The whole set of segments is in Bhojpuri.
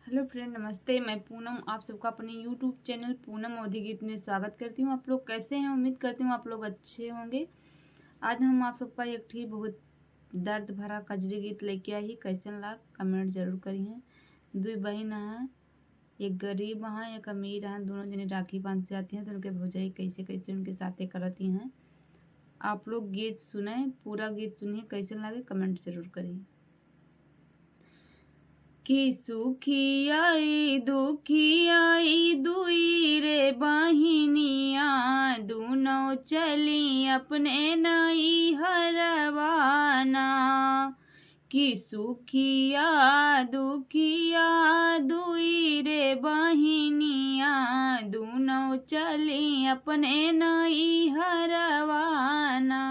हेलो फ्रेंड, नमस्ते। मैं पूनम आप सबका अपने यूट्यूब चैनल पूनम मोदी गीत में स्वागत करती हूँ। आप लोग कैसे हैं? उम्मीद करती हूँ आप लोग अच्छे होंगे। आज हम आप सबका एक ठीक बहुत दर्द भरा कजरी गीत लेके आई ही। कैसन लाग कमेंट जरूर करी हैं। दो बहन हैं, एक गरीब हैं एक अमीर हैं। दोनों जने राखी बांध से आती हैं तो उनके भौजाई कैसे कैसे उनके साथे करती हैं। आप लोग गीत सुने, पूरा गीत सुनिए, कैसे लागे कमेंट जरूर करिए। कि सुखी आई दुखी आई दुई रे बहिनिया, दोनों चली अपने नई हरवाना। कि सुखिया दुखिया दुई रे बहिनिया, दोनों चली अपने नई हरवाना।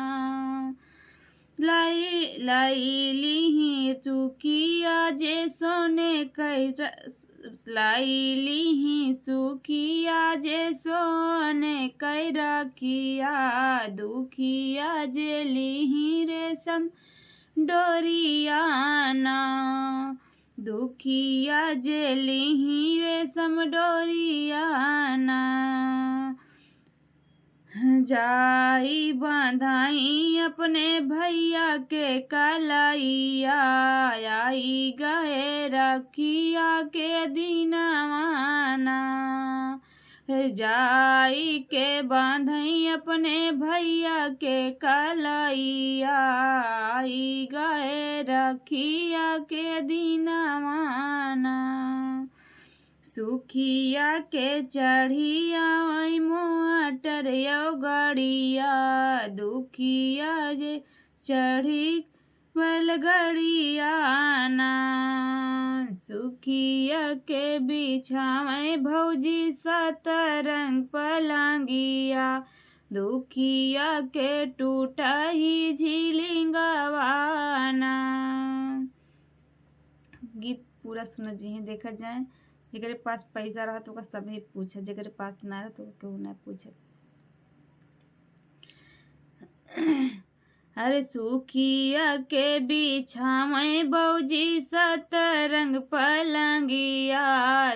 लाई लाई लिही सुखिया जे सोने कैरा, लाई लिही सुखिया जे सोने कै रखिया, दुखिया जे लिही रेशम डोरियाना। दुखिया जे लिही रेशम डोरियाना। जाई बांधाई अपने भैया के कलैया, आई गए रखिया के दीनवाना। जाई के बांधई अपने भैया के कलैया, आई गए रखिया के दीनवाना। सुखिया के चढ़िया मोटर यो गड़िया, दुखिया जे चढ़ी बैलगड़ियाना। सुखिया के बिछावे भौजी सतरंग पलंगिया, दुखिया के टूटा ही झिलिंगवाना। गीत पूरा सुन जी देखा जाए। जेकरे पास पैसा रहा तो ओका सभी पूछे, जेकरे पास ना रहा तो केहू ना पूछे। अरे सुखिया के बिछावे भौजी सतरंग पलंगिया,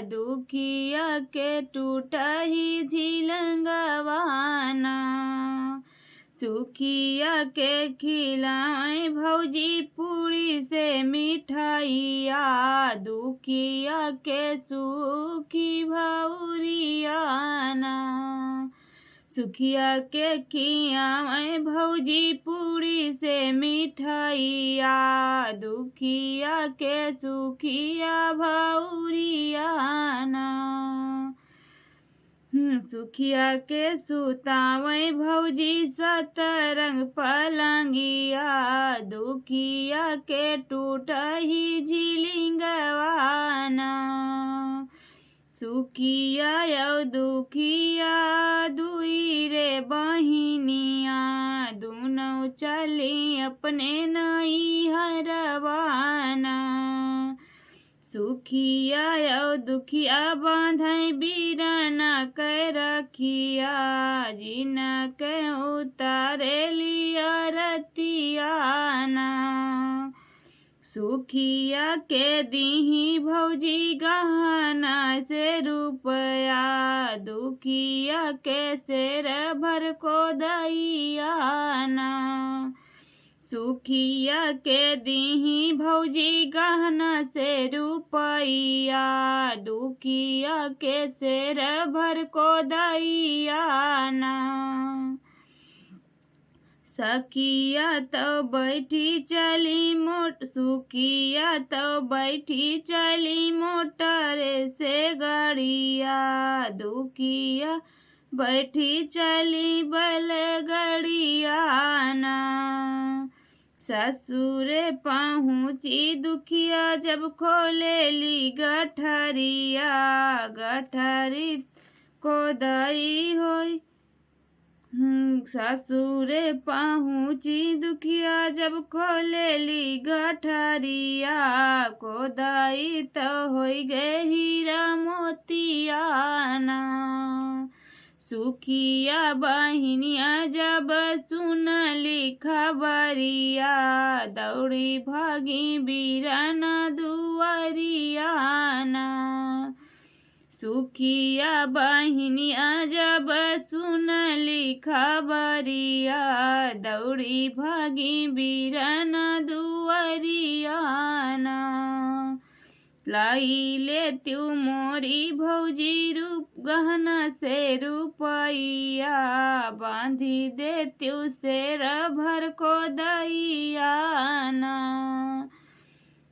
दुखिया के टूटा ही झिलंगवाना। सुखिया के खिलाए भौजी पूरी से मिठाइया, दुखिया के सुखी भौरियाना। सुखिया के खियाए भौजी पूरी से मिठाइया, दुखिया के सुखिया भौरियाना। सुखिया के सुतावे भौजी सतरंग पलंगिया, दुखिया के टूटा ही झिलिंगवाना। सुखिया यो दुखिया दुई रे बहिनिया, दोनों चली अपने नई हरवाना। सुखिया यो दुखिया बांधई बीराना कै रखिया, जिना के उतारे लिया रतियाना। सुखिया के दीही भौजी गहना से रुपया, दुखिया के शेर भर को दैयाना। सुखिया के दीही भौजी गहना से रुपया, दुखिया के शेर भर को दैयाना। सखिया तो बैठी चली सुखिया तो बैठी चली मोटर से गड़िया, दुखिया बैठी चली बैलगड़ियाना। ससुरे पहुँची दुखिया जब खोलेली गठरिया, गठरी को दई होई। ससुरे पहुँची दुखिया जब खोलेली गठरिया, को दई तो होई गे हीरा मोतियाना। सुखिया बहिनिया जब सुनली खबरिया, दौड़ी भागी बीराना दुआरियाना। सुखिया बहिनिया जब सुनली खबरिया, दौड़ी भागी बीरन दुआरियाना। लाई ले त्यू मोरी भौजी रूप गहना से रुपैया, बांधी दे त्यू शेर भर को दैयाना।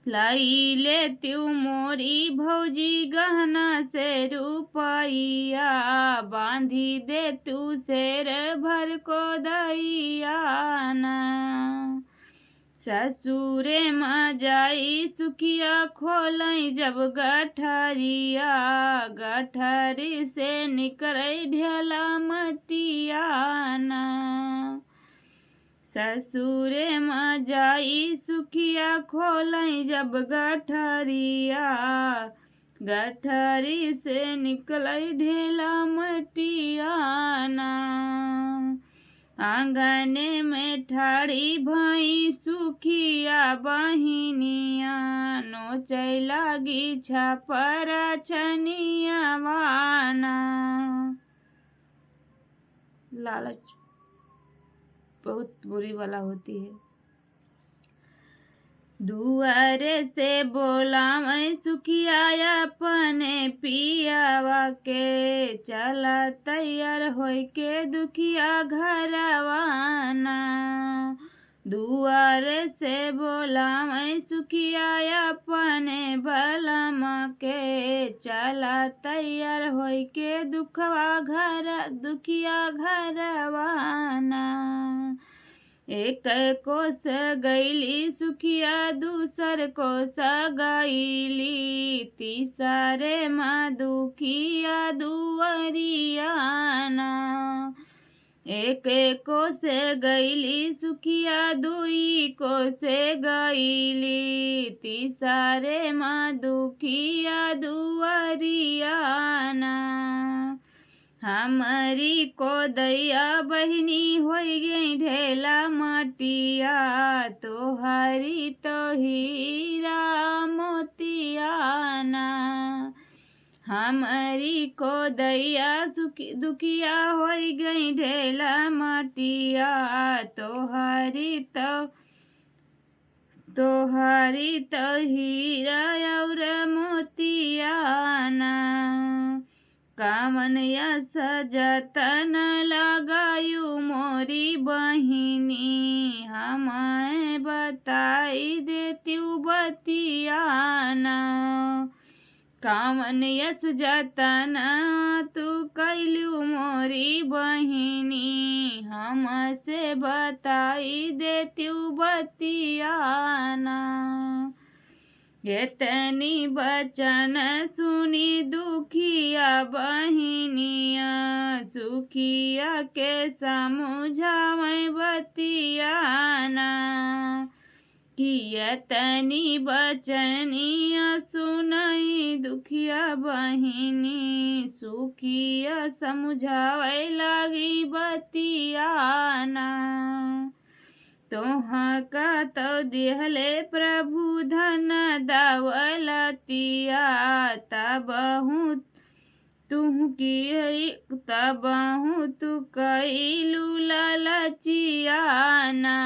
लाई ले त्यू मोरी भौजी गहना से रुपैया, बांधी दे त्यू शेर भर को दैयाना। ससुरे में जाई सुखिया खोलई जब गठरिया, गठरी से निकलई ढेला मटियाना। ससुरे में जाई सुखिया खोलई जब गठरिया, गठरी से निकलई ढेला मटियाना। आंगने में ठाड़ी भई सुखिया बहिनिया, नोचै लागी छपरा छनिया वाना। लालच बहुत बुरी वाला होती है। दुआरे से बोला मैं सुखिया अपने पियावा के, चला तैयार होई के दुखिया घरवाना। दुआरे से बोला मैं सुखिया अपने बलमा के, चला तैयार होई के दुखिया घरवाना। एक कोस गईली सुखिया दूसर कोस गईली, तीसरे माँ दुखिया दुआरियाना। एक कोस गईली सुखिया दुई कोस गईली, तीसरे माँ दुखिया दुआरियाना। हमारी को दैया बहिनी होई गई ढेला मटिया, तोहरी तो हीरा मोतियाना। हमारी को दैया दुखिया होई गई ढेला मटिया, तोहरी तो हीरा और मोतियाना। कामन यस जतन लगायू मोरी बहिनी, हमें बताई देत्यू बतियाना। कामन यस जतन तू कैलू मोरी बहिनी, हमसे बताई देत्यू बतियाना। इतनी बचन सुनी दुखिया बहिनिया, सुखिया के समझावै बतियाना। कि इतनी बचनिया सुनई दुखिया बहिनी, सुखिया समझावै लागी बतियाना। तोहा का तो दिहले प्रभु धन दौलतिया, तबहु तू कैलू लालचियाना।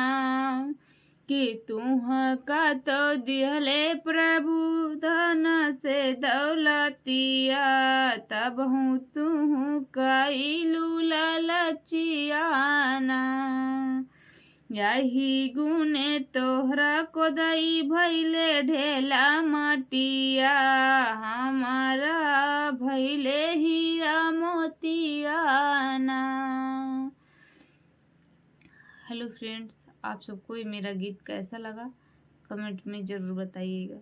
कि तुहा का तो दिहले प्रभु धन से दौलतिया, तबहु तू कैलू लालचियाना। यही गुने तोहरा कोदाई भैले ढेला मटिया, हमारा भैले हीरा मोतियाना। हेलो फ्रेंड्स, आप सबको मेरा गीत कैसा लगा कमेंट में ज़रूर बताइएगा।